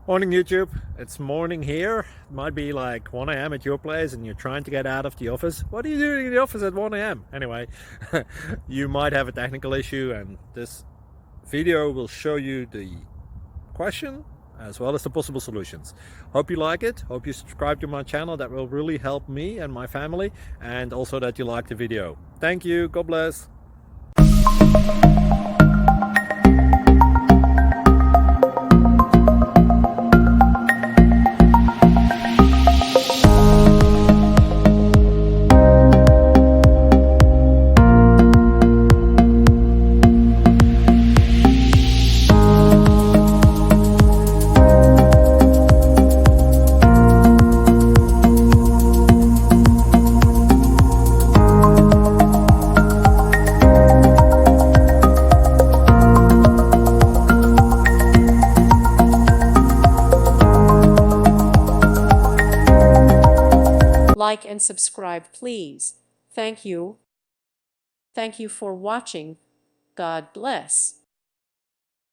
Morning YouTube, it's morning here. It might be like 1 a.m. at your place and you're trying to get out of the office. What are you doing in the office at 1 a.m.? Anyway, you might have a technical issue and this video will show you the question as well as the possible solutions. Hope you like it, hope you subscribe to my channel. That will really help me and my family, and also that you like the video. Thank you, God bless. Like and subscribe, please. Thank you. Thank you for watching. God bless.